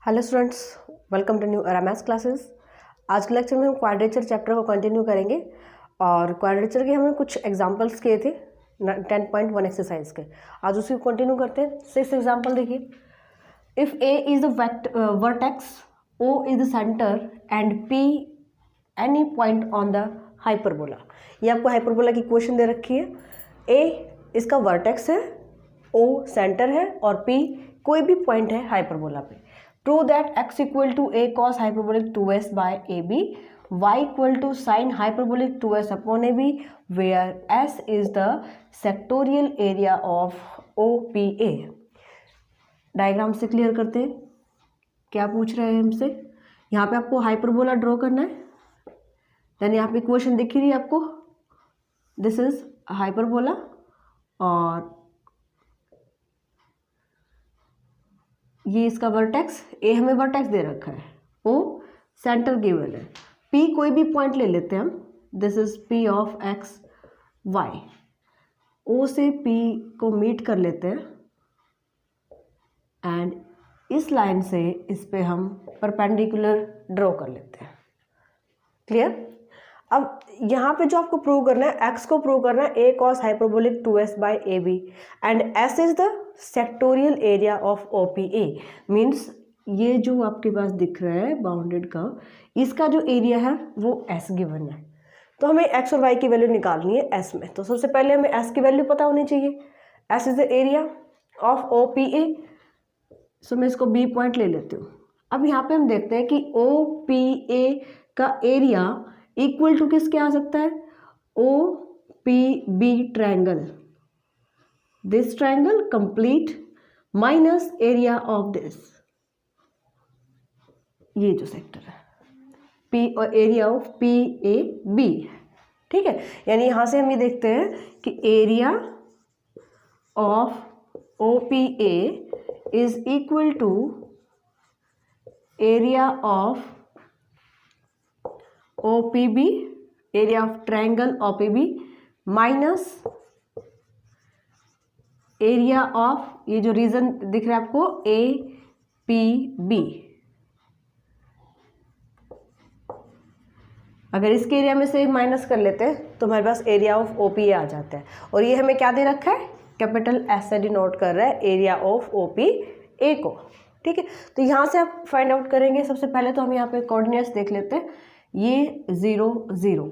Hello students, welcome to new maths classes. आज के lecture में हम क्वाड्रेचर चैप्टर को कंटिन्यू करेंगे और क्वाड्रेचर के हमने कुछ एग्जांपल्स किए थे 10.1 एक्सरसाइज के। आज उसी को कंटिन्यू करते हैं। 6 एग्जांपल देखिए। If A is the vertex, O is the centre and P any point on the hyperbola. ये आपको हाइपरबोला की क्वेश्चन दे रखी है। ए इसका वर्टेक्स है, ओ सेंटर है और पी कोई भी पॉइंट है हाइपरबोला पे। Prove that x equal to a cos hyperbolic 2s by ab, y equal to sin hyperbolic 2s upon ab, where s is the sectorial area of OPA। Diagram से clear करते हैं क्या पूछ रहे हैं हमसे। यहाँ पे आपको हाइपरबोला ड्रॉ करना है। देन यहाँ पे इक्वेशन दिख रही है आपको, दिस इज हाइपरबोला और ये इसका वर्टेक्स। ए हमें वर्टेक्स दे रखा है, ओ सेंटर गिवन है, पी कोई भी पॉइंट ले लेते हैं हम, this is P of X Y. O से पी को मीट कर लेते हैं एंड इस लाइन से इस पे हम परपेंडिकुलर ड्रॉ कर लेते हैं। क्लियर। अब यहाँ पे जो आपको प्रूव करना है, एक्स को प्रूव करना है A cos hyperbolic 2s by A B and S is the sectorial area of OPA। Means ये जो आपके पास दिख रहा है बाउंडेड का, इसका जो एरिया है वो S गिवन है। तो हमें x और y की वैल्यू निकालनी है S में। तो सबसे पहले हमें S की वैल्यू पता होनी चाहिए। S is the area of OPA। सो मैं इसको B पॉइंट ले लेती हूँ। अब यहाँ पे हम देखते हैं कि OPA का एरिया इक्वल टू किसके आ सकता है, OPB triangle, this triangle complete minus area of this, ये जो सेक्टर है P और एरिया ऑफ PAB। ठीक है, यानी यहां से हम ये देखते हैं कि area of OPA is equal to area of OPB, area of triangle OPB minus area of ये जो रीजन दिख रहा है आपको APB। अगर इसके एरिया में से माइनस कर लेते हैं तो हमारे पास एरिया ऑफ OPA आ जाता है। और ये हमें क्या दे रखा है, कैपिटल S से डिनोट कर रहा है एरिया ऑफ OPA को। ठीक है, तो यहाँ से आप फाइंड आउट करेंगे। सबसे पहले तो हम यहाँ पे कोऑर्डिनेट्स देख लेते हैं। ये 0 0।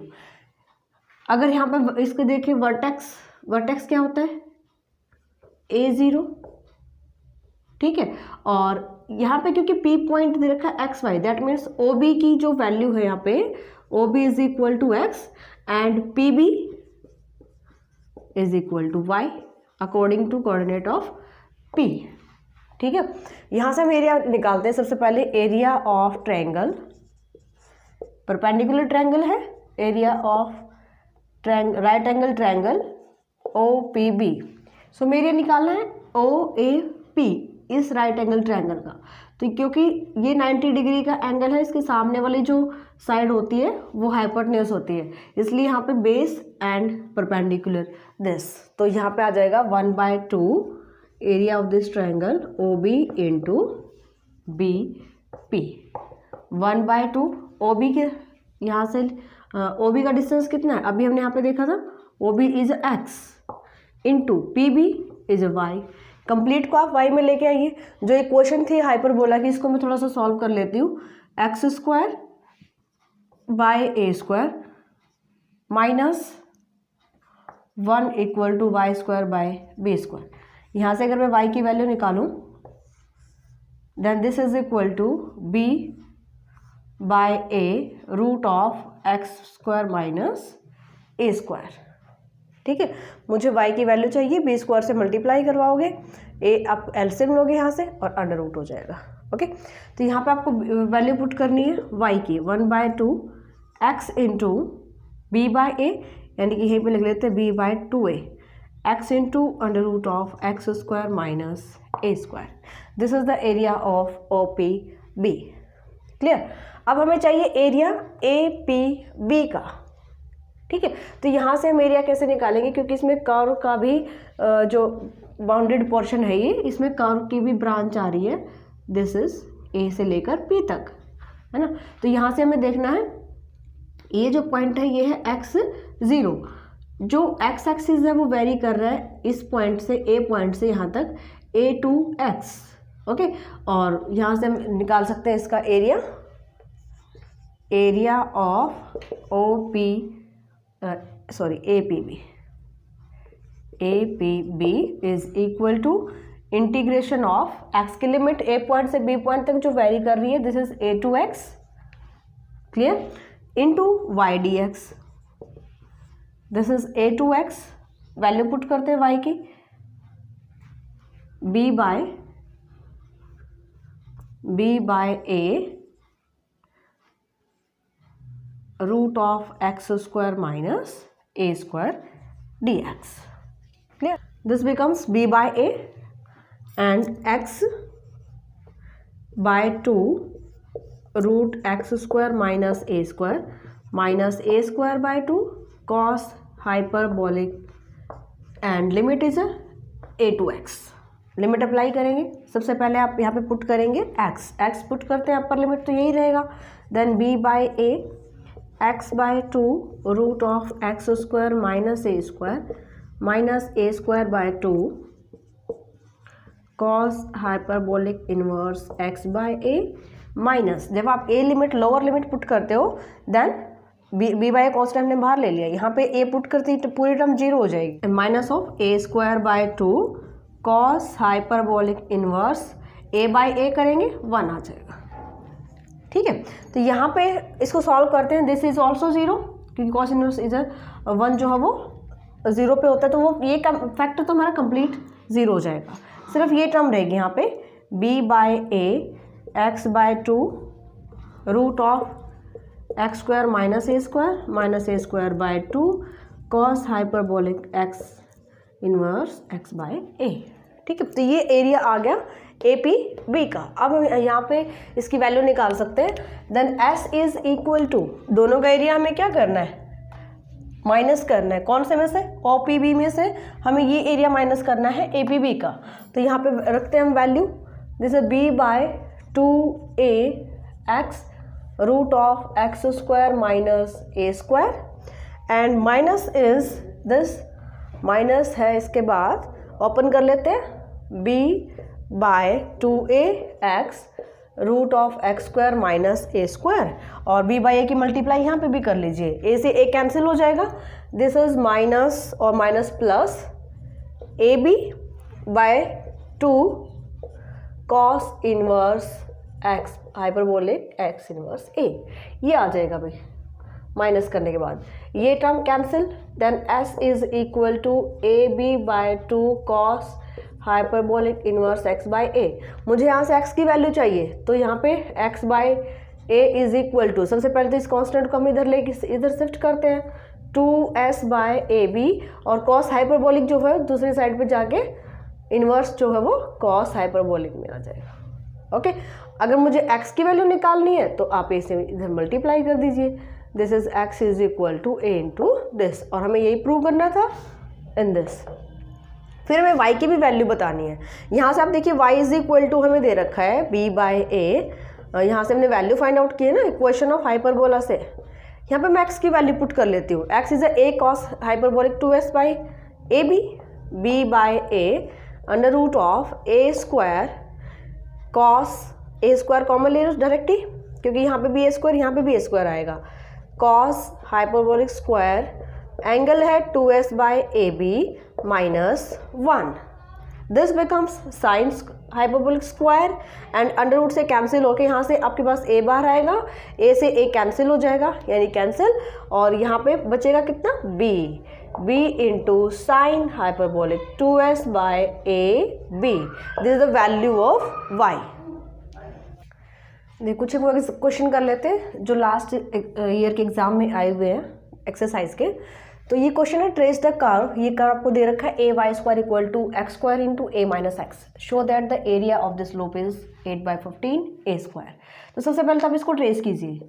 अगर यहाँ पे इसको देखिए वर्टेक्स क्या होता है A0। ठीक है, और यहाँ पे क्योंकि P पॉइंट दे रखा है XY, दैट मीन्स OB की जो वैल्यू है यहाँ पे OB is equal to X and PB is equal to Y according to coordinate of P। ठीक है, यहाँ से हम एरिया निकालते हैं। सबसे पहले area of triangle, perpendicular triangle है, area of right angle triangle OPB। So मेरे निकालना है OAP इस राइट एंगल ट्रायंगल का। तो क्योंकि ये 90 डिग्री का एंगल है, इसके सामने वाली जो साइड होती है वो हाइपोटेन्यूज होती है, इसलिए यहाँ पे बेस एंड परपेंडिकुलर दिस। तो यहाँ पे आ जाएगा 1/2 area of this triangle OB into BP। 1/2 OB के यहाँ से OB का डिस्टेंस कितना है, अभी हमने यहाँ पे देखा था OB is X into PB is Y। Complete को आप Y में लेके आइए। जो इक्वेशन थी हाइपरबोला की, इसको मैं थोड़ा सा सॉल्व कर लेती हूँ। x² by A² minus 1 equal to Y² by B²। यहाँ से अगर मैं Y की वैल्यू निकालूँ, then this is equal to B by A root of x² minus A²। ठीक है, मुझे y की वैल्यू चाहिए, B² से मल्टीप्लाई करवाओगे, a आप एलसीएम लोगे यहाँ से और अंडर रूट हो जाएगा। ओके, तो यहाँ पे आपको वैल्यू पुट करनी है y की 1/2 x into B by A, यानी कि यहीं पे लिख लेते हैं B/2a x into under root of x² minus A²। This is the area of OPB। Clear. अब हमें चाहिए एरिया APB का। ठीक है, तो यहाँ से हम एरिया कैसे निकालेंगे, क्योंकि इसमें कर्व का भी जो बाउंडेड पोर्शन है ये, इसमें कर्व की भी ब्रांच आ रही है, दिस इज ए से लेकर पी तक, है ना। तो यहाँ से हमें देखना है ये जो पॉइंट है ये है x0, जो x एक्सिस है वो वेरी कर रहा है इस पॉइंट से, ए पॉइंट से यहाँ तक a2x, ओके। और यहाँ से हम निकाल सकते हैं इसका area of APB is equal to integration of x की लिमिट a पॉइंट से b पॉइंट तक जो वेरी कर रही है, this is a2x, clear, into y dx, this is a2x, value put करते हैं y की, b by a root of x square minus a square dx, clear. This becomes b by a and x by 2 root x square minus a square by 2 cos hyperbolic and limit is a to x, limit apply करेंगे। सबसे पहले आप यहाँ पे put करेंगे x put करते हैं, upper limit तो यही रहेगा, then b by a x by 2 root of x square minus a square by 2 cos hyperbolic inverse x by a minus, जब आप a limit lower limit put करते हो देन b बाय कॉन्स्टेंट हमने बाहर ले लिया, यहाँ पे a पुट करते ही तो पूरी टर्म 0 हो जाएगी, minus of a square by 2 cos hyperbolic inverse a by a करेंगे 1 आ जाएगा, ठीक है। तो यहाँ पे इसको सॉल्व करते हैं, दिस इज ऑल्सो 0 क्योंकि cos इनवर्स इधर 1 जो है वो 0 पे होता है, तो वो ये फैक्टर तो हमारा कंप्लीट 0 हो जाएगा, सिर्फ ये टर्म रहेगी यहाँ पे b by a x by 2 root of x square minus a square by 2 cos hyperbolic x inverse x by a, ठीक है। तो ये एरिया आ गया APB का। अब हम यहाँ पे इसकी वैल्यू निकाल सकते हैं, then S is equal to, दोनों का एरिया हमें क्या करना है, माइनस करना है, कौन से में से, OPB में से हमें ये एरिया माइनस करना है APB का। तो यहाँ पे रखते हैं हम value, this is b by 2ax root of x square minus a square and minus is this, minus है इसके बाद ओपन कर लेते हैं b by 2ax root of X square minus A square, और b बाई ए की multiply यहाँ पे भी कर लीजिए, a से a कैंसिल हो जाएगा, दिस इज माइनस और minus plus ab by 2 cos inverse x hyperbolic x inverse a, ये आ जाएगा भाई माइनस करने के बाद, ये term cancel, then s is equal to ab by 2 cos hyperbolic inverse x by a। मुझे यहाँ से x की वैल्यू चाहिए, तो यहाँ पे x by a is equal to, सबसे पहले तो इस कांस्टेंट को हम इधर लेके इधर शिफ्ट करते हैं, 2s बाय ab, और cos हाइपरबोलिक जो है दूसरी साइड पे जाके इनवर्स जो है वो cos हाइपरबोलिक में आ जाएगा, ओके। अगर मुझे x की वैल्यू निकालनी है तो आप इसे इधर मल्टीप्लाई कर दीजिए, this is x is equal to a into this, और हमें यही प्रूव करना था इन दिस। फिर हमें y की भी वैल्यू बतानी है, यहाँ से आप देखिए y इज इक्वल टू हमें दे रखा है b बाय a, यहाँ से हमने वैल्यू फाइंड आउट की है ना इक्वेशन ऑफ हाइपरबोला से, यहाँ पे मैं x की वैल्यू पुट कर लेती हूँ, x is a cos hyperbolic 2s by ab, b by a under root of a square cos, a square common ले लो डायरेक्टली क्योंकि यहाँ पे भी a स्क्वायर यहाँ पे भी a स्क्वायर आएगा, cos हाइपरबोलिक स्क्वायर, एंगल है 2s by ab minus 1, this becomes sine hyperbolic square and under root से कैंसिल होके यहाँ से आपके पास a बाहर आएगा, a से a कैंसिल हो जाएगा यानी कैंसिल, और यहाँ पे बचेगा कितना b into sine hyperbolic 2s by ab, this is the value of y। देखिए कुछ क्वेश्चन कर लेते हैं जो लास्ट ईयर के एग्जाम में आए हुए हैं एक्सरसाइज के। तो ये क्वेश्चन है ट्रेस द कर्व, ये कर्व आपको दे रखा है A Y square equal to X square into A minus X, show that the area of this loop is 8/15 A square. तो सबसे पहले तो आप इसको ट्रेस कीजिए,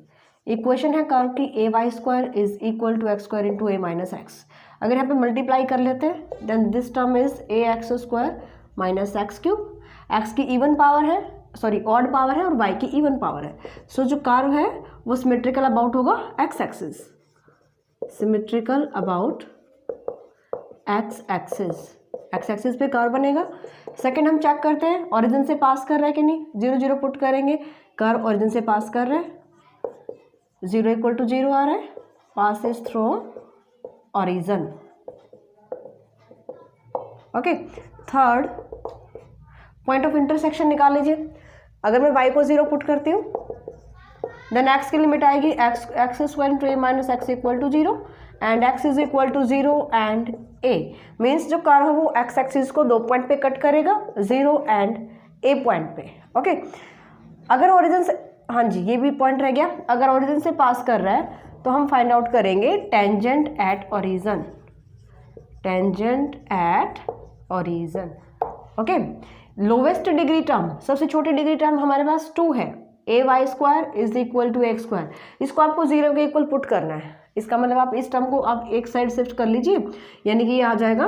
इक्वेशन है कर्व की A Y square is equal to X square into A minus X, अगर यहाँ पे मल्टीप्लाई कर लेते हैं then this term is A X square minus X cube, X की इवन पावर है सॉरी ऑड पावर है और y की इवन पावर है। सो जो कर्व है वो सिमेट्रिकल अबाउट होगा x axis, symmetrical about x axis पे कर्व बनेगा। सेकंड हम चेक करते हैं ओरिजिन से पास कर रहा है कि नहीं, 0 0 पुट करेंगे, कर्व ओरिजिन से पास कर रहा है, 0 = 0 आ रहा है, passes through origin. Okay, third point of intersection निकाल लीजिए। अगर मैं y को 0 पुट करती हूँ देन x की लिमिट आएगी x² - a - x = 0 and x = 0 and a means जो कर्व है वो x एक्सिस को 2 पॉइंट पे कट करेगा, 0 एंड a पॉइंट पे। ओके, अगर ओरिजिन से, हाँ जी ये भी पॉइंट रह गया, अगर ओरिजिन से पास कर रहा है तो हम फाइंड आउट करेंगे tangent at origin, tangent at origin. Okay, lowest degree term, सबसे छोटी डिग्री टर्म हमारे पास 2 है, ay² = x²। इसको आपको 0 के इक्वल पुट करना है। इसका मतलब आप इस टर्म को आप एक साइड शिफ्ट कर लीजिए, यानी कि ये आ जाएगा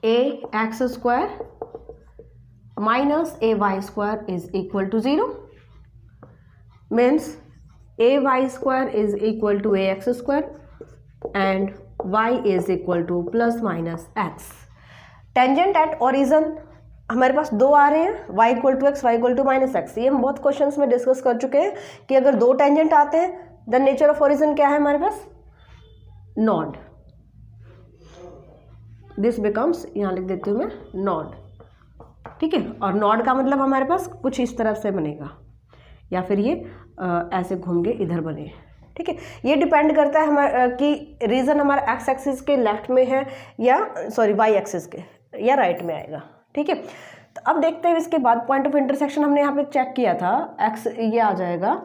ax² - ay² = 0 means ay² = ax² and y = ±x। Tangent at origin हमारे पास 2 आ रहे हैं, y = x, y = -x। ये हम बहुत क्वेश्चंस में डिस्कस कर चुके हैं कि अगर 2 टेंजेंट आते हैं द नेचर ऑफ ओरिजिन क्या है हमारे पास, नॉड। दिस बिकम्स, यहाँ लिख देती हूँ मैं, नॉड। ठीक है, और नॉड का मतलब हमारे पास कुछ इस तरफ से बनेगा या फिर ये ऐसे घूम के इधर बने। ठीक है, ये डिपेंड करता है हमारा कि रीजन हमारा x एक्सिस के लेफ्ट में है या सॉरी y एक्सिस के या राइट में आएगा। ठीक है, तो अब देखते हैं इसके बाद पॉइंट ऑफ इंटरसेक्शन हमने यहाँ पे चेक किया था, x ये आ जाएगा,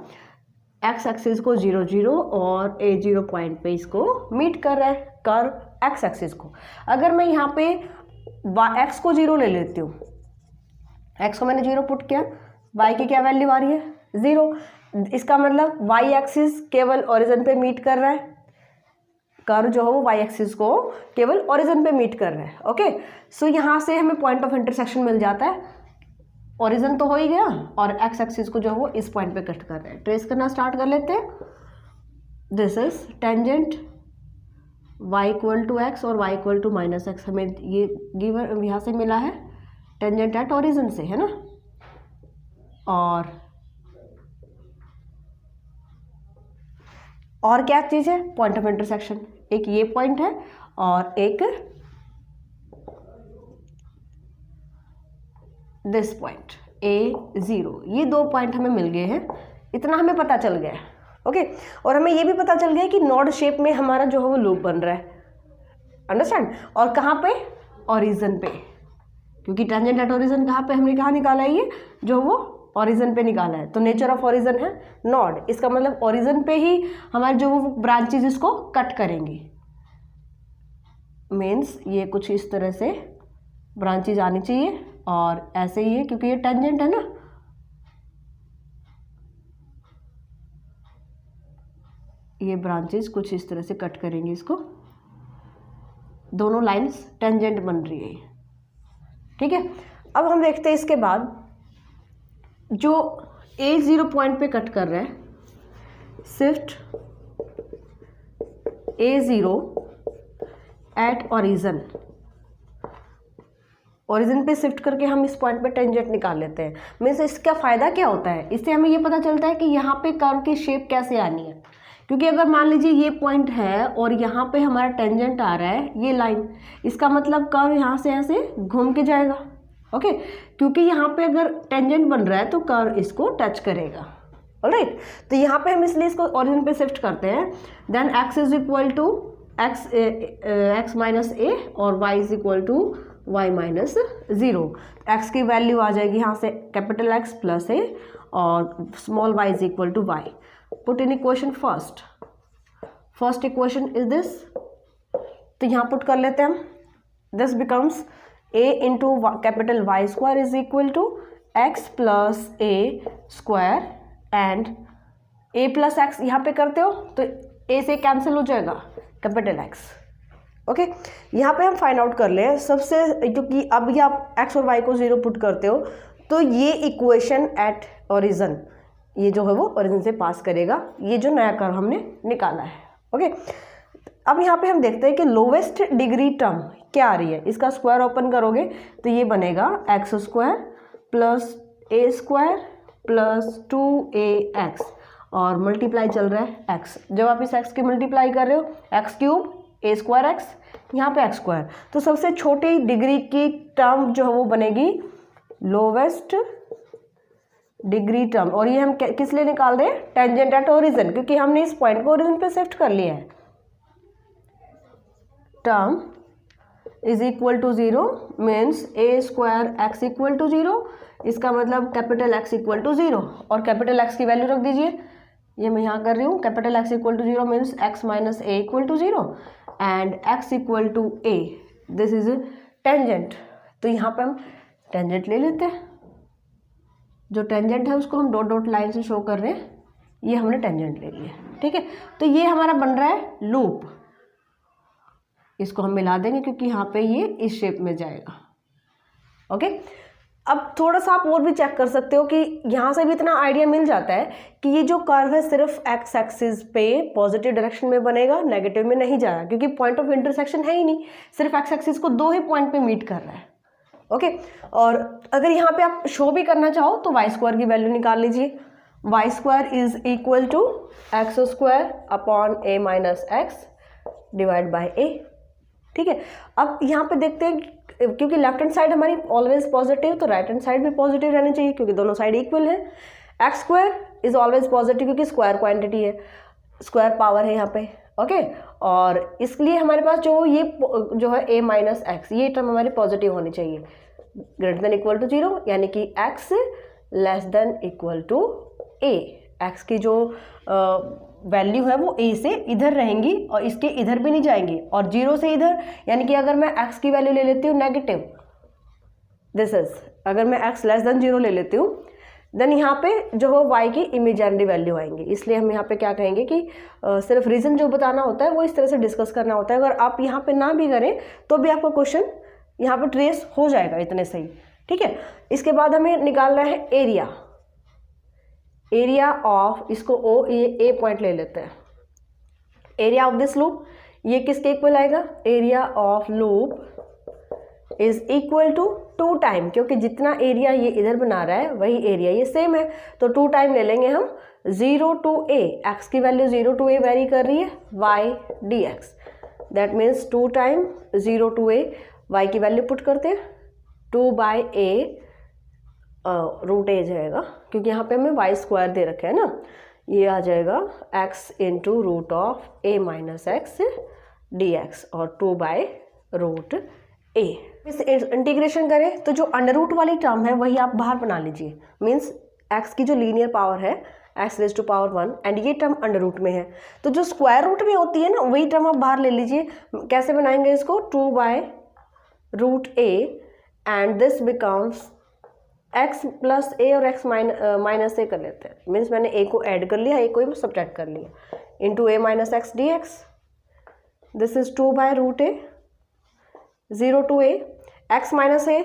x एक्सिस को 0 0 और a0 पॉइंट पे इसको मीट कर रहा है कर्व x एक्सिस को। अगर मैं यहाँ पे x को 0 ले लेती हूँ, x को मैंने 0 पुट किया, y की क्या वैल्यू आ रही है 0, इसका मतलब y एक्सिस केवल ओरिजिन पे मीट कर रहा है, कर्व जो है वो y एक्सिस को केवल ओरिजिन पे मीट कर रहा है। ओके, सो यहाँ से हमें पॉइंट ऑफ इंटरसेक्शन मिल जाता है, ओरिजिन तो हो ही गया और x एक्सिस को जो है वो इस पॉइंट पे कट कर रहे हैं। ट्रेस करना स्टार्ट कर लेते हैं। This is tangent y = x और y = -x, हमें ये गिवन यहाँ से मिला है टेंजेंट एट ओरिजिन से, है ना। और क्या चीज़ है, पॉइंट ऑफ इंटरसेक्शन, एक ये पॉइंट है और एक दिस पॉइंट a0, ये 2 पॉइंट हमें मिल गए हैं, इतना हमें पता चल गया। ओके, और हमें ये भी पता चल गया कि नोड शेप में हमारा जो है वो लूप बन रहा है, अंडरस्टैंड। और कहाँ पे, ओरिजिन पे, क्योंकि टेंजेंट एट ओरिजिन कहाँ पे हमने कहाँ निकाला है, ये जो वो ओरिजिन पे निकाला है, तो नेचर ऑफ ओरिजिन है नोड। इसका मतलब ओरिजिन पे ही हमारे जो वो ब्रांचेज इसको कट करेंगी, मीन्स ये कुछ इस तरह से ब्रांचेज आनी चाहिए और ऐसे ही है क्योंकि ये टेंजेंट है ना, ये ब्रांचेज कुछ इस तरह से कट करेंगे इसको, दोनों लाइंस टेंजेंट बन रही है। ठीक है, अब हम देखते हैं इसके बाद जो a0 पॉइंट पे कट कर रहा है, shift a0 at origin, origin पे शिफ्ट करके हम इस पॉइंट पे टेंजेंट निकाल लेते हैं। मीन्स इसका फ़ायदा क्या होता है, इससे हमें ये पता चलता है कि यहाँ पे कर्व की शेप कैसे आनी है। क्योंकि अगर मान लीजिए ये पॉइंट है और यहाँ पे हमारा टेंजेंट आ रहा है, ये लाइन, इसका मतलब कर्व यहाँ से ऐसे घूम के जाएगा। ओके, क्योंकि यहाँ पे अगर टेंजेंट बन रहा है तो कर्व इसको टच करेगा। ऑलराइट, तो यहाँ पे हम इसलिए इसको ओरिजिन पे शिफ्ट करते हैं। Then x = x minus a और y = y माइनस 0। x की वैल्यू आ जाएगी यहाँ से कैपिटल X प्लस a और small y = y। Put in equation first equation is this, तो यहाँ पुट कर लेते हैं हम। This becomes a into capital Y² is equal to x plus a² and a plus X यहाँ पे करते हो तो a से कैंसिल हो जाएगा कैपिटल X। ओके, यहाँ पे हम फाइंड आउट कर लें सबसे, क्योंकि अब ये आप x और y को 0 पुट करते हो तो ये इक्वेशन एट ओरिजिन, ये जो है वो ओरिजिन से पास करेगा, ये जो नया कर्व हमने निकाला है। ओके, अब यहाँ पे हम देखते हैं कि लोवेस्ट डिग्री टर्म क्या आ रही है। इसका स्क्वायर ओपन करोगे तो ये बनेगा एक्स स्क्वायर प्लस ए स्क्वायर प्लस 2ax और मल्टीप्लाई चल रहा है एक्स। जब आप इस एक्स की मल्टीप्लाई कर रहे हो, एक्स क्यूब ए स्क्वायर एक्स, यहाँ पे एक्स स्क्वायर, तो सबसे छोटी डिग्री की टर्म जो है वो बनेगी लोवेस्ट डिग्री टर्म। और ये हम किस लिए निकाल रहे हैं? टेंजेंट एट ओरिजिन, क्योंकि हमने इस पॉइंट को ओरिजिन पे शिफ्ट कर लिया है। Term is equal to 0 means A square X equal to 0, इसका मतलब कैपिटल एक्स इक्वल टू 0, और कैपिटल एक्स की वैल्यू रख दीजिए, ये मैं यहाँ कर रही हूँ। Capital X equal to 0 means X minus A equal to 0 and X equal to A, this is tangent. तो यहाँ पे हम टेंजेंट ले लेते हैं, जो टेंजेंट है उसको हम डॉट डॉट लाइन से शो कर रहे हैं, ये हमने टेंजेंट ले लिया। ठीक है, तो ये हमारा बन रहा है लूप, इसको हम मिला देंगे क्योंकि यहाँ पे ये इस शेप में जाएगा। ओके, अब थोड़ा सा आप और भी चेक कर सकते हो कि यहाँ से भी इतना आइडिया मिल जाता है कि ये जो कर्व है सिर्फ एक्स एक्सिस पे पॉजिटिव डायरेक्शन में बनेगा, नेगेटिव में नहीं जा रहा, क्योंकि पॉइंट ऑफ इंटरसेक्शन है ही नहीं, सिर्फ एक्स एक्सिस को दो ही पॉइंट पे मीट कर रहा है। ओके, और अगर यहाँ पे आप शो भी करना चाहो तो वाई स्क्वायर की वैल्यू निकाल लीजिए। Y square is equal to X square upon A minus x divide by A. ठीक है, अब यहाँ पे देखते हैं क्योंकि लेफ्ट हैंड साइड हमारी ऑलवेज पॉजिटिव, तो राइट हैंड साइड भी पॉजिटिव रहनी चाहिए क्योंकि दोनों साइड इक्वल है। X square is always positive क्योंकि स्क्वायर क्वांटिटी है, स्क्वायर पावर है यहाँ पे। ओके, और इसलिए हमारे पास ये जो है a माइनस एक्स, ये टर्म हमारी पॉजिटिव होनी चाहिए, ग्रेटर देन इक्वल टू 0, यानी कि x less than equal to a। x की जो वैल्यू है वो a से इधर रहेंगी और इसके इधर भी नहीं जाएंगी, और 0 से इधर, यानी कि अगर मैं x की वैल्यू ले लेती हूँ नेगेटिव, दिस इज, अगर मैं x लेस देन 0 ले लेती हूँ, देन यहाँ पे जो है y की इमेजिनरी वैल्यू आएंगी। इसलिए हम यहाँ पे क्या कहेंगे कि सिर्फ रीज़न जो बताना होता है वो इस तरह से डिस्कस करना होता है। अगर आप यहाँ पे ना भी करें तो भी आपका क्वेश्चन यहाँ पे ट्रेस हो जाएगा इतने सही। ठीक है, इसके बाद हमें निकालना है एरिया, एरिया ऑफ, इसको ओ ए पॉइंट ले लेते हैं, एरिया ऑफ दिस लूप, ये किसके इक्वल आएगा? Area of loop is equal to 2 time, क्योंकि जितना एरिया ये इधर बना रहा है वही एरिया ये सेम है, तो 2 टाइम ले लेंगे हम 0 to a, एक्स की वैल्यू 0 to a वेरी कर रही है, y dx, that means 2 time 0 to a, y की वैल्यू पुट करते हैं 2 बाई a रूट a जाएगा, क्योंकि यहाँ पे हमें y स्क्वायर दे रखा है ना, ये आ जाएगा x into root of a minus X D X और 2 बाई रूट a। इस इंटीग्रेशन करें तो जो अंडर रूट वाली टर्म है वही आप बाहर बना लीजिए, मीन्स x की जो लीनियर पावर है x raise to power 1 and ये टर्म अंडर रूट में है, तो जो स्क्वायर रूट में होती है ना वही टर्म आप बाहर ले लीजिए। कैसे बनाएंगे इसको? 2 by root a and this becomes x plus a और x माइनस a कर लेते हैं, मीन्स मैंने a को ऐड कर लिया, a को सब्ट्रैक्ट कर लिया, into a minus X D X, this is 2 by root a 0 to a, x minus a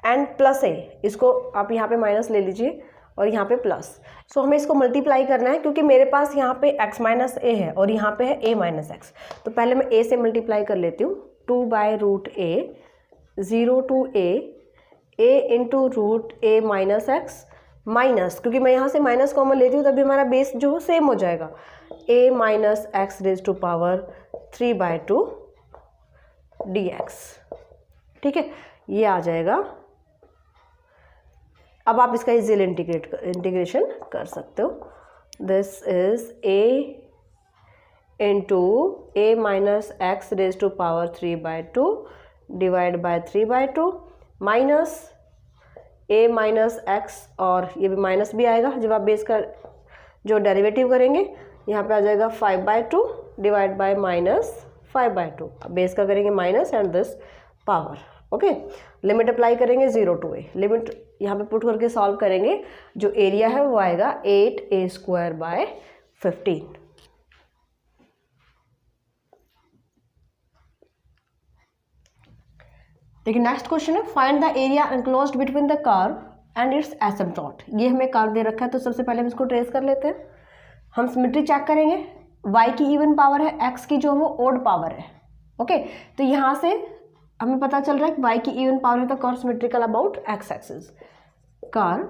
and plus a, इसको आप यहाँ पे माइनस ले लीजिए और यहाँ पे प्लस। सो हमें इसको मल्टीप्लाई करना है क्योंकि मेरे पास यहाँ पे x माइनस a है और यहाँ पे है a माइनस एक्स, तो पहले मैं a से मल्टीप्लाई कर लेती हूँ, 2 by root a 0 to a into root a minus X minus, क्योंकि मैं यहाँ से माइनस कॉमन लेती हूँ तभी हमारा बेस जो है सेम हो जाएगा, a minus X raise to power 3 by 2 dx। ठीक है, ये आ जाएगा। अब आप इसका इजीली इंटीग्रेशन कर सकते हो, this is a into a minus X raise to power 3 by 2 divide by 3 by 2 minus a minus X, और ये भी माइनस भी आएगा जब आप बेस का जो डेरिवेटिव करेंगे, यहाँ पे आ जाएगा 5 by 2 divide by minus 5 by 2, base का करेंगे minus and this power. Okay, limit apply करेंगे 0 to a, लिमिट यहाँ पे पुट करके सॉल्व करेंगे, जो एरिया है वो आएगा 8a स्क्वायर बाय 15। देखिए नेक्स्ट क्वेश्चन है, find the area enclosed between the curve and its asymptote. ये हमें कर्व दे रखा है, तो सबसे पहले हम इसको ट्रेस कर लेते हैं। हम सिमेट्री चेक करेंगे, y की इवन पावर है, x की जो वो ओड पावर है। ओके, तो यहाँ से हमें पता चल रहा है कि y की इवन पावर है तो curve symmetrical about x axis, curve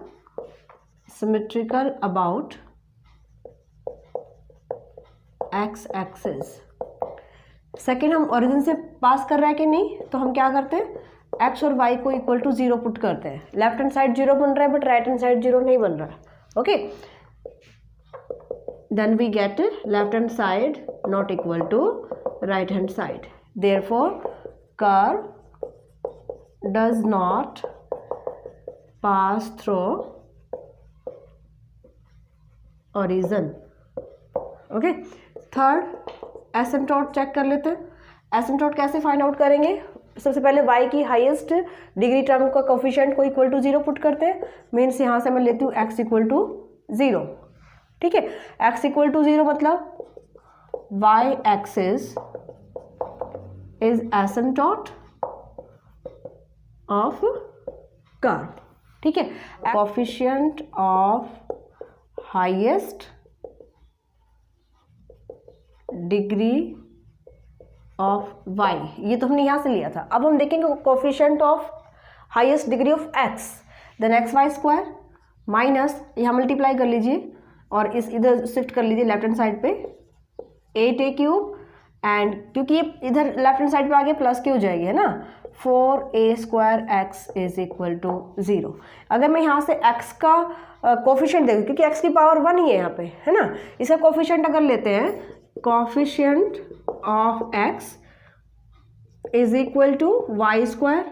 symmetrical about x axis. Second, हम ओरिजिन से पास कर रहा है कि नहीं, तो हम क्या करते हैं, x और y को इक्वल टू 0 पुट करते हैं। लेफ्ट हैंड साइड 0 बन रहा है बट राइट हैंड साइड 0 नहीं बन रहा है। Okay, then we get left hand side not equal to right hand side, therefore curve does not pass through origin। Okay, third asymptote check कर लेते हैं। एसिम्पटोट कैसे फाइंड आउट करेंगे, सबसे पहले y की हाईएस्ट डिग्री टर्म का कोफिशिएंट को इक्वल टू 0 पुट करते हैं। मीन्स यहाँ से मैं लेती हूँ x इक्वल टू 0। ठीक है, x इक्वल टू 0 मतलब y axis is asymptote of curve. ठीक है, coefficient of highest degree of y, ये तो हमने यहाँ से लिया था। अब हम देखेंगे coefficient of highest degree of x, then X Y square minus, यहाँ मल्टीप्लाई कर लीजिए और इस इधर शिफ्ट कर लीजिए लेफ्ट हैंड साइड पे 8a क्यूब, एंड क्योंकि ये इधर लेफ्ट हैंड साइड पे आ गया प्लस की हो जाएगी, है ना, 4a square x is equal to 0। अगर मैं यहाँ से x का कोफिशिएंट देखूँ, क्योंकि x की पावर 1 ही है यहाँ पे, है ना, इसका कोफिशिएंट अगर लेते हैं, coefficient of x is equal to Y square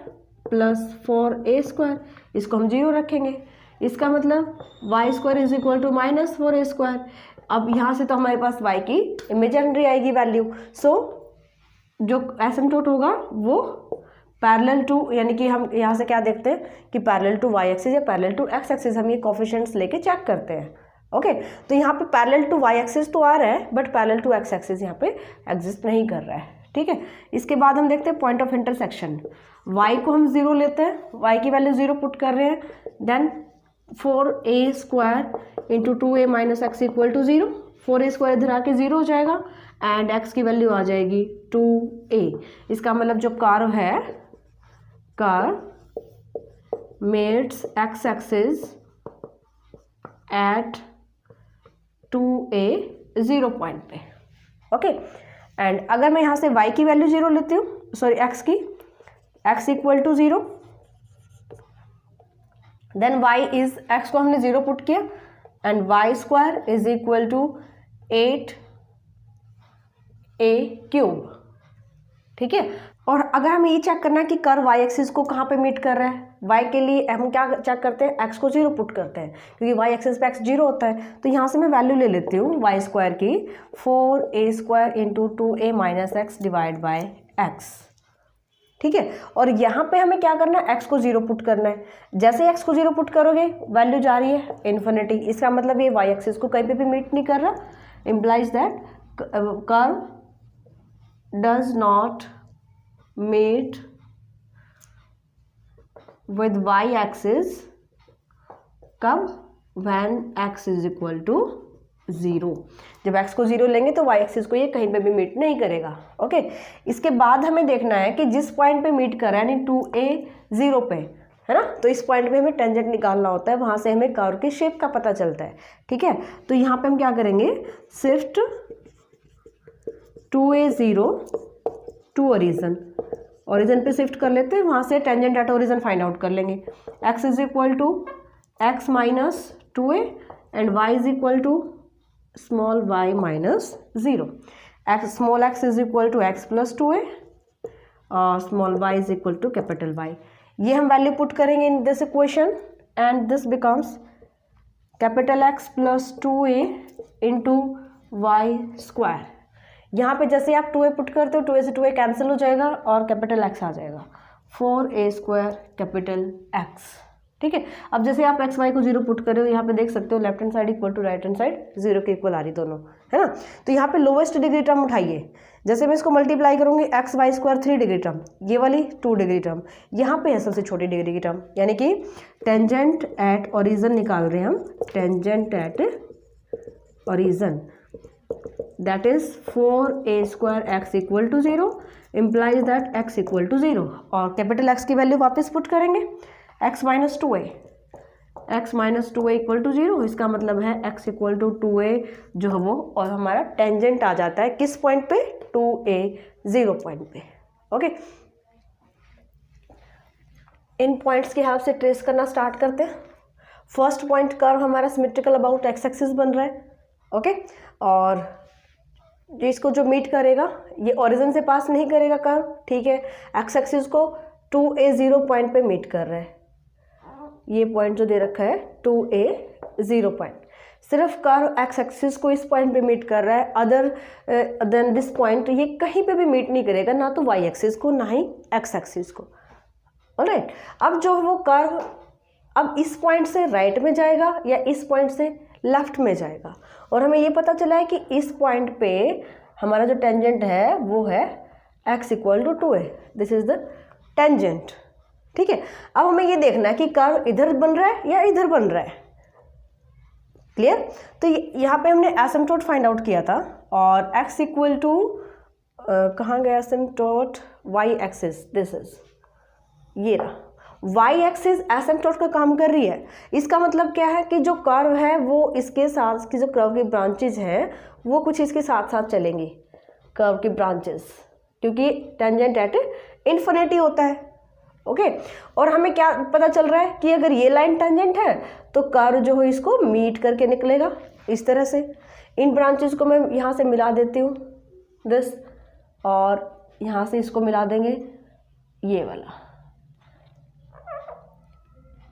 plus 4a square, इसको हम 0 रखेंगे। इसका मतलब Y square is equal to minus 4a square. अब यहाँ से तो हमारे पास y की इमेजिनरी आएगी वैल्यू, सो जो एसिम्पटोट होगा वो पैरेलल टू, यानी कि हम यहाँ से क्या देखते हैं कि पैरेलल टू y एक्सिस या पैरेलल टू x एक्सिस, हम ये कोफिशिएंट्स लेके चेक करते हैं। ओके, तो यहाँ पे पैरेलल टू y एक्सिस तो आ रहा है but parallel to x axis यहाँ पे एग्जिस्ट नहीं कर रहा है। ठीक है, इसके बाद हम देखते हैं पॉइंट ऑफ इंटरसेक्शन। y को हम 0 लेते हैं, y की वैल्यू 0 पुट कर रहे हैं, then 4a square into 2a minus X equal to 0, 4a square इधर आके 0 हो जाएगा एंड x की वैल्यू आ जाएगी 2a। इसका मतलब जो कर्व है, curve meets x axis at 2a 0 point पे। ओके, एंड अगर मैं यहाँ से y की वैल्यू 0 लेती हूँ, सॉरी x की, x equal to 0, then y is, x को हमने 0 पुट किया and Y square is equal to 8a cube. ठीक है, और अगर हमें ये चेक करना है कि कर्व y एक्सिस को कहाँ पे मीट कर रहा है, y के लिए हम क्या चेक करते हैं, x को 0 पुट करते हैं, क्योंकि y एक्सिस पे x 0 होता है। तो यहाँ से मैं वैल्यू ले लेती हूँ y स्क्वायर की 4a square into 2a minus x divide by x। ठीक है, और यहाँ पे हमें क्या करना है, x को 0 पुट करना है। जैसे x को 0 पुट करोगे वैल्यू जा रही है इन्फिनिटी, इसका मतलब ये y एक्सिस को कहीं पे भी मीट नहीं कर रहा, implies that curve does not meet with y axis, कब, when x is equal to 0। जब x को 0 लेंगे तो y एक्सिस को ये कहीं पे भी मीट नहीं करेगा। ओके, इसके बाद हमें देखना है कि जिस पॉइंट पे मीट कर रहा है, यानी 2a 0 पे, है ना, तो इस पॉइंट पे हमें टेंजेंट निकालना होता है, वहाँ से हमें कर्व की शेप का पता चलता है। ठीक है, तो यहाँ पे हम क्या करेंगे, shift 2a 0 to origin, origin पे शिफ्ट कर लेते हैं, वहाँ से tangent at origin find out कर लेंगे। x is equal to x minus 2a and y is equal to small y minus 0, small x is equal to x plus 2a और small y is equal to capital Y। ये हम value put करेंगे in this equation and this becomes capital X plus 2a into Y square. यहाँ पे जैसे आप 2a put करते हो 2a से 2a कैंसिल हो जाएगा और कैपिटल X आ जाएगा, 4a स्क्वायर कैपिटल X। ठीक है। अब जैसे आप एक्स वाई को 0 पुट कर रहे हो, यहाँ पे देख सकते हो left hand side equal to right hand side 0 के इक्वल आ रही दोनों, है ना। तो यहाँ पे लोवेस्ट डिग्री टर्म उठाइए, जैसे मैं इसको मल्टीप्लाई करूँगी X Y square 3 degree term, ये वाली 2 डिग्री टर्म, यहाँ पे है सबसे छोटी डिग्री की टर्म, यानी कि टेंजेंट एट ओरिजिन निकाल रहे हैं हम, tangent at origin, that is 4a square X equal to 0 implies that X equal to 0, और कैपिटल एक्स की वैल्यू वापस पुट करेंगे, x minus 2a, x minus 2a equal to 0, इसका मतलब है x इक्वल टू 2a जो है वो, और हमारा टेंजेंट आ जाता है किस पॉइंट पे, 2a 0 पॉइंट पे। ओके, इन पॉइंट्स के हिसाब से ट्रेस करना स्टार्ट करते हैं। फर्स्ट पॉइंट कर्व हमारा सिमेट्रिकल अबाउट एक्स एक्सिस बन रहा है। ओके, और इसको जो मीट करेगा ये ओरिजिन से पास नहीं करेगा कर्व, ठीक है, एक्स एक्सिस को 2a 0 पॉइंट पे मीट कर रहा है, ये पॉइंट जो दे रखा है 2a 0 पॉइंट, सिर्फ कर्व एक्स एक्सिस को इस पॉइंट पे मीट कर रहा है, अदर देन दिस पॉइंट ये कहीं पे भी मीट नहीं करेगा, ना तो वाई एक्सिस को ना ही एक्स एक्सिस को। ऑलराइट, अब जो वो कर्व अब इस पॉइंट से राइट में जाएगा या इस पॉइंट से लेफ्ट में जाएगा, और हमें ये पता चला है कि इस पॉइंट पे हमारा जो टेंजेंट है वो है x equal to 2a, this is the tangent. ठीक है, अब हमें ये देखना है कि कर्व इधर बन रहा है या इधर बन रहा है। क्लियर? तो यहाँ पे हमने एसिम्प्टोट फाइंड आउट किया था, और x इक्वल टू कहाँ गया asymptote, y axis, this is ये रहा, y एक्सिस एसिम्प्टोट का काम कर रही है। इसका मतलब क्या है कि जो कर्व है वो इसके साथ की जो कर्व की ब्रांचेज हैं वो कुछ इसके साथ साथ चलेंगी, कर्व की ब्रांचेस, क्योंकि टेंजेंट एट इन्फिनिटी होता है। ओके, और हमें क्या पता चल रहा है कि अगर ये लाइन टेंजेंट है तो कर्व जो है इसको मीट करके निकलेगा इस तरह से। इन ब्रांचेस को मैं यहाँ से मिला देती हूँ दिस, और यहाँ से इसको मिला देंगे ये वाला,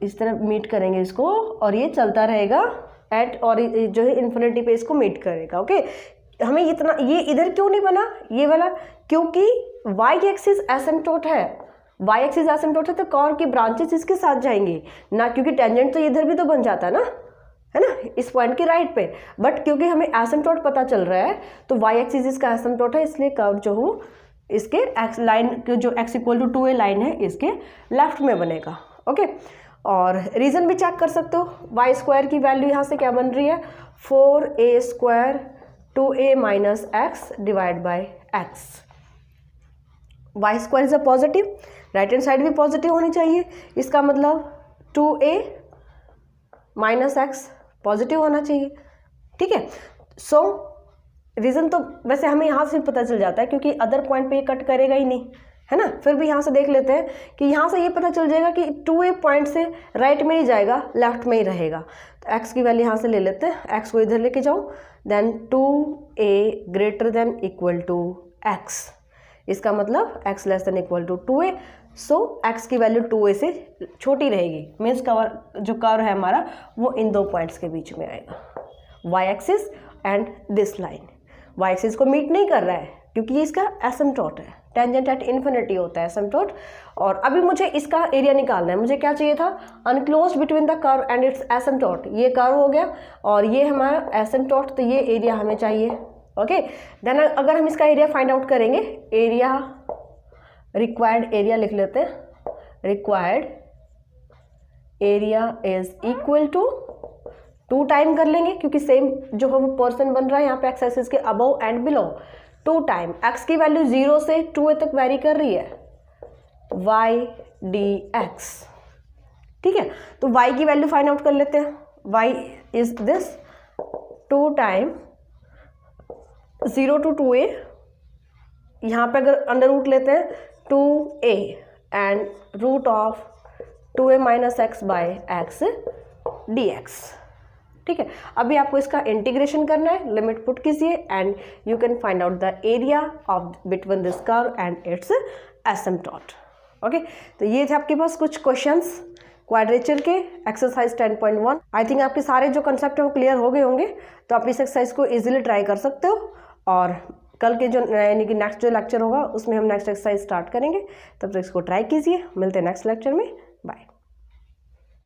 इस तरह मीट करेंगे इसको, और ये चलता रहेगा एट, और जो है इन्फिनिटी पे इसको मीट करेगा। ओके, हमें इतना, ये इधर क्यों नहीं बना ये वाला, क्योंकि y एक्सिस एसिम्प्टोट है, y एक्सिस एसिम्प्टोट है तो कर्व की ब्रांचेस इसके साथ जाएंगी ना, क्योंकि टेंजेंट तो इधर भी तो बन जाता है ना, इस पॉइंट के राइट पे, बट क्योंकि हमें एसिम्प्टोट पता चल रहा है तो y एक्सिस इसका एसिम्प्टोट है, इसलिए कर्व जो हो इसके एक्स लाइन जो x equal to 2a line है इसके लेफ्ट में बनेगा। ओके, और रीज़न भी चेक कर सकते हो, वाई स्क्वायर की वैल्यू यहाँ से क्या बन रही है, 4a square 2a minus x divide by x. Y square is a positive, right hand side भी पॉजिटिव होनी चाहिए, इसका मतलब 2a माइनस एक्स पॉजिटिव होना चाहिए। ठीक है, सो रीज़न तो वैसे हमें यहाँ से पता चल जाता है, क्योंकि अदर पॉइंट पे ये कट करेगा ही नहीं, है ना। फिर भी यहाँ से देख लेते हैं कि यहाँ से ये पता चल जाएगा कि 2a पॉइंट से राइट में ही जाएगा, लेफ्ट में ही रहेगा। तो x की वैल्यू यहाँ से ले लेते हैं, x को इधर लेके जाओ, then 2a greater than equal to x, इसका मतलब x less than equal to 2a, so x की वैल्यू 2a से छोटी रहेगी, मीन्स कवर जो कर्व है हमारा वो इन दो पॉइंट्स के बीच में आएगा, y axis and this line. y axis को मीट नहीं कर रहा है क्योंकि ये इसका एसिम्प्टोट है, टेंजेंट एट इन्फिनिटी होता है एसिम्प्टोट। और अभी मुझे इसका एरिया निकालना है, मुझे क्या चाहिए था, अनक्लोज्ड between the curve and its asymptote, ये कर्व हो गया और ये हमारा एसिम्प्टोट, तो ये एरिया हमें चाहिए। ओके, देन अगर हम इसका एरिया फाइंड आउट करेंगे, एरिया रिक्वायर्ड एरिया लिख लेते हैं, required area is equal to 2 time कर लेंगे, क्योंकि सेम जो है वो पर्सन बन रहा है यहाँ पे एक्स एक्सिस के above and below, 2 time x की वैल्यू 0 से 2a तक वेरी कर रही है, y dx। ठीक है, तो y की वैल्यू फाइंड आउट कर लेते हैं, y is this 2 time 0 to 2a, यहाँ पे अगर अंडर रूट लेते हैं 2a and root of 2a minus x by x dx। ठीक है, अभी आपको इसका इंटीग्रेशन करना है, लिमिट पुट कीजिए and you can find out the area of between this curve and its asymptote. Okay, तो ये थे आपके पास कुछ क्वेश्चंस क्वाड्रेचर के एक्सरसाइज 10.1। आई थिंक आपके सारे जो कंसेप्ट है वो क्लियर हो गए होंगे, तो आप इस एक्सरसाइज को इजीली ट्राई कर सकते हो, और कल के जो यानी कि नेक्स्ट जो लेक्चर होगा उसमें हम नेक्स्ट एक्सरसाइज स्टार्ट करेंगे, तब तक इसको ट्राई कीजिए। मिलते हैं नेक्स्ट लेक्चर में, बाय।